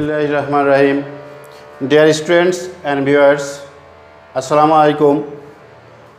Bismillahirrahmanirrahim. Dear students and viewers, Assalamu alaikum.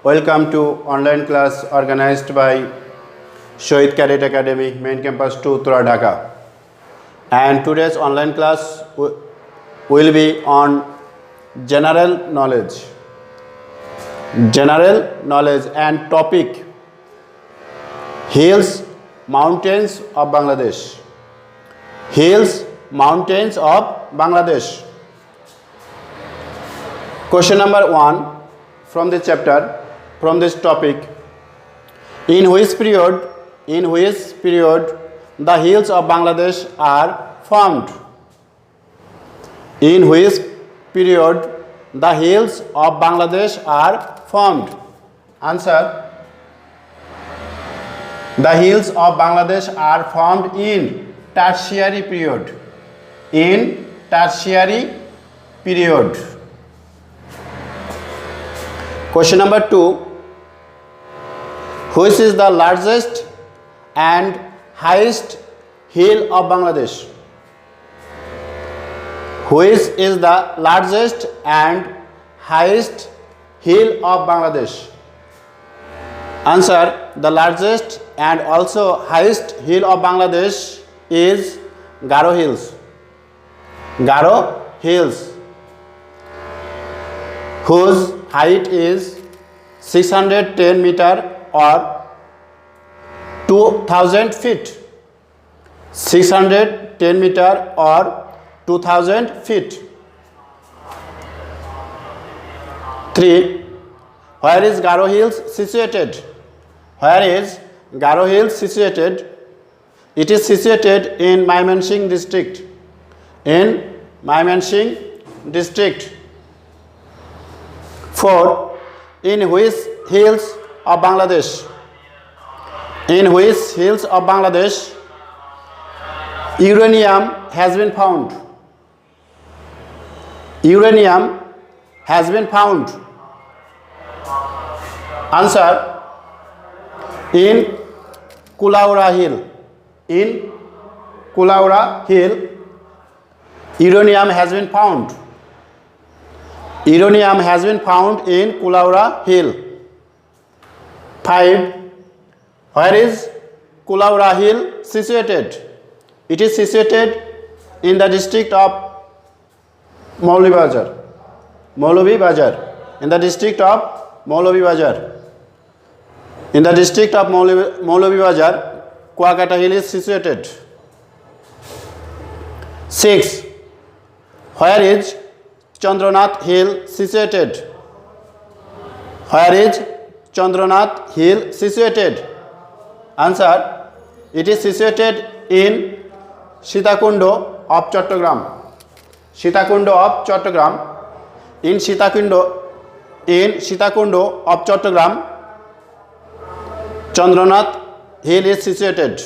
Welcome to online class organized by Shohid Cadet Academy, Main Campus 2, Tura, Dhaka. And today's online class will be on general knowledge. General knowledge and topic: hills, mountains of Bangladesh. Hills, mountains of Bangladesh. Question number 1 from this chapter, from this topic: in which period the hills of Bangladesh are formed? In which period the hills of Bangladesh are formed? Answer: the hills of Bangladesh are formed in Tertiary period. In Tertiary period. Question number 2: which is the largest and highest hill of Bangladesh? Which is the largest and highest hill of Bangladesh? Answer: the largest and also highest hill of Bangladesh is Garo Hills. Garo Hills, whose height is 610 meter or 2000 feet. 610 meter or 2000 feet. 3. Where is Garo Hills situated? Where is Garo Hills situated? It is situated in Mymensingh district. In Mymensingh district. 4. In which hills of Bangladesh? In which hills of Bangladesh uranium has been found? Uranium has been found. Answer: in Kulaura Hill. In Kulaura Hill, uranium has been found. Uranium has been found in Kulaura Hill. 5. Where is Kulaura Hill situated? It is situated in the district of Maulavi Bazar. Maulavi Bazar. In the district of Maulavi Bazar. In the district of Maulavi Bazar, Kuakata Hill is situated. 6. Where is Chandranath Hill situated? Where is Chandranath Hill situated? Answer: it is situated in Sitakundo of Chattogram. Sitakundo of Chattogram. In Sitakundo of Chattogram, Chandranath Hill is situated.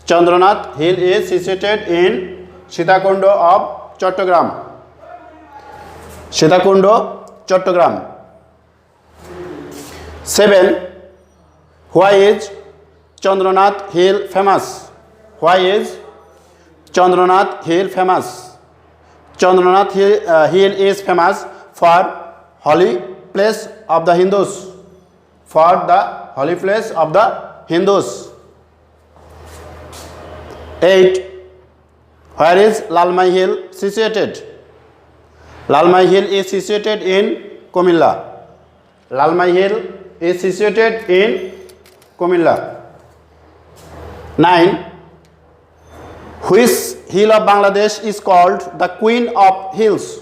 Chandranath Hill is situated in Sitakundo of Chattogram. Sitakundo, Chattogram. 7. Why is Chandranath Hill famous? Why is Chandranath Hill famous? Chandranath Hill is famous for holy place of the Hindus. For the holy place of the Hindus. 8. Where is Lalmai Hill situated? Lalmai Hill is situated in Comilla. Lalmai Hill is situated in Comilla. 9. Which hill of Bangladesh is called the Queen of Hills?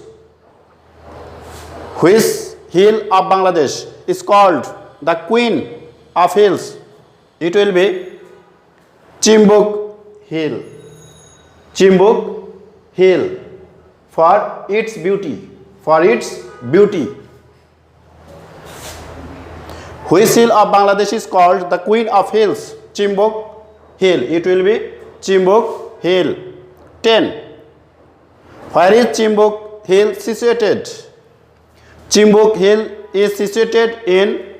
Which hill of Bangladesh is called the Queen of Hills? It will be Chimbuk Hill. Chimbuk Hill, for its beauty. For its beauty. Which hill of Bangladesh is called the Queen of Hills? Chimbuk Hill. It will be Chimbuk Hill. 10. Where is Chimbuk Hill situated? Chimbuk Hill is situated in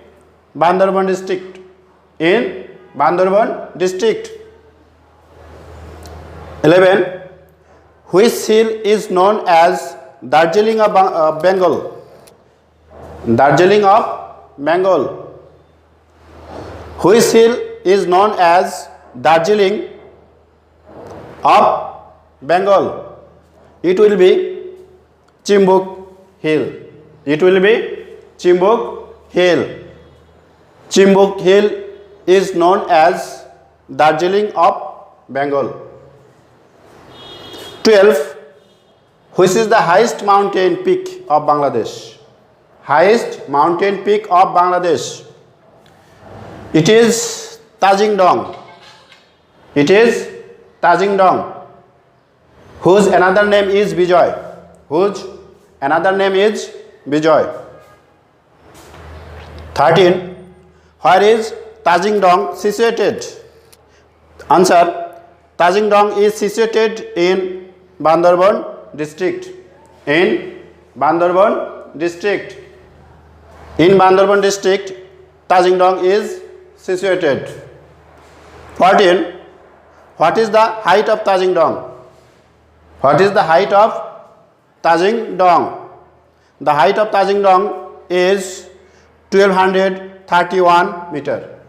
Bandarban district. In Bandarban district. 11. Which hill is known as Darjeeling of Bengal? Darjeeling of Bengal. Which hill is known as Darjeeling of Bengal? It will be Chimbuk Hill. It will be Chimbuk Hill. Chimbuk Hill is known as Darjeeling of Bengal. 12. Which is the highest mountain peak of Bangladesh? Highest mountain peak of Bangladesh. It is Tajingdong. It is Tajingdong. Whose another name is Bijoy. Whose another name is Bijoy. 13. Where is Tajingdong situated? Answer. Tajingdong is situated in Bandarban district. In Bandarban district. In Bandarban district, Tajingdong is situated. 14. What is the height of Tajingdong? What is the height of Tajingdong? The height of Tajingdong is 1231 meter.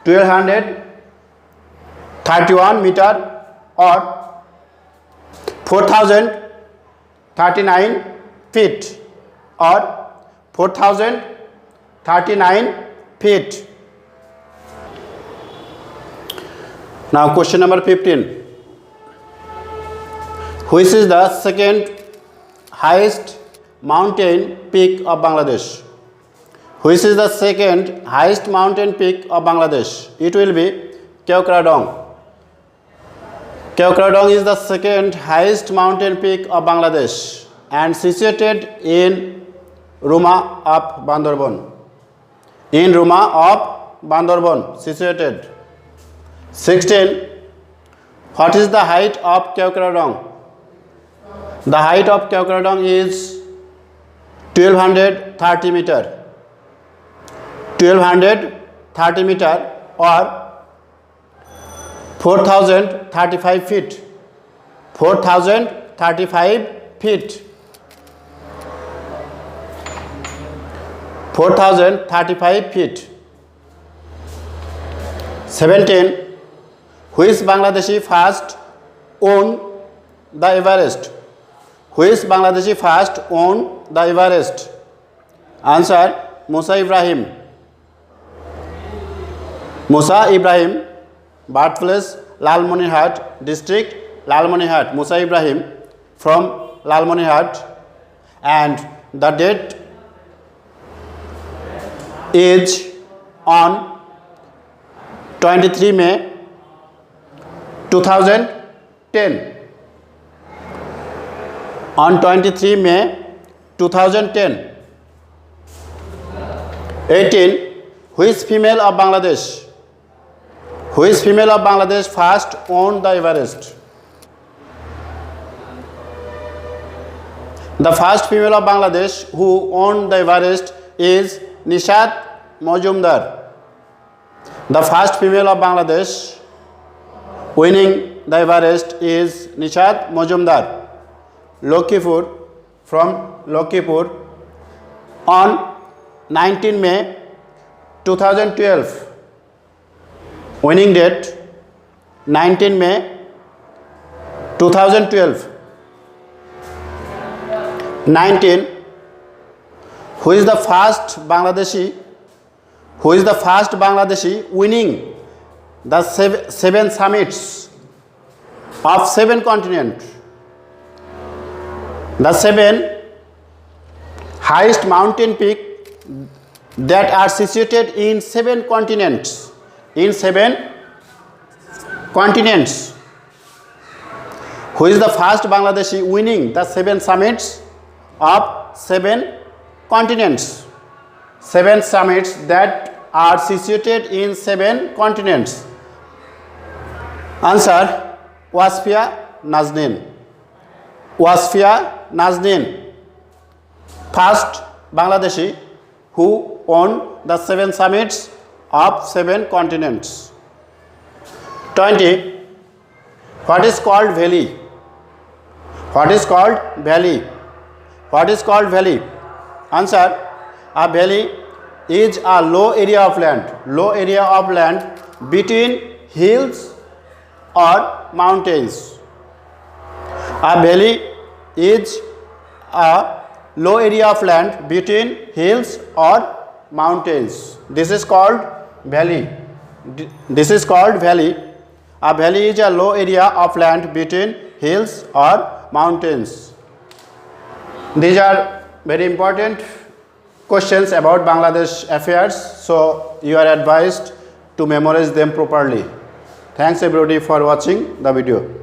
1231 meter or 4039 feet or 4039 feet. Now question number 15. Which is the second highest mountain peak of Bangladesh? Which is the second highest mountain peak of Bangladesh? It will be Keokradong. Keokradong is the second highest mountain peak of Bangladesh and situated in Ruma of Bandarban. In Ruma of Bandarban situated. 16. What is the height of Keokradong? The height of Keokradong is 1230 meter. 1230 meter or 4035 feet. 4035 feet. 4035 feet. 17. Which Bangladeshi first owned the Everest? Which Bangladeshi first owned the Everest? Answer. Musa Ibrahim. Musa Ibrahim. Birthplace Lalmonirhat district, Lalmonirhat. Musa Ibrahim from Lalmonirhat, and the date is on 23 May 2010. On 23 May 2010. 18. Which female of Bangladesh? Which female of Bangladesh first owned the Everest? The first female of Bangladesh who owned the Everest is Nishat Majumdar. The first female of Bangladesh winning the Everest is Nishat Majumdar. Lokipur, from Lokipur, on 19 May 2012. Winning date 19 May 2012. 19. Who is the first Bangladeshi winning the seven summits of 7 continents? The 7 highest mountain peaks that are situated in 7 continents. In 7 continents. Who is the first Bangladeshi winning the 7 summits of 7 continents? 7 summits that are situated in 7 continents. Answer. Wasfia Nazneen. Wasfia Nazneen. First Bangladeshi who won the 7 summits of 7 continents. 20. What is called valley? What is called valley? What is called valley? Answer: a valley is a low area of land between hills or mountains. A valley is a low area of land between hills or mountains. This is called valley. This is called valley. A valley is a low area of land between hills or mountains. These are very important questions about Bangladesh affairs, so you are advised to memorize them properly. Thanks everybody for watching the video.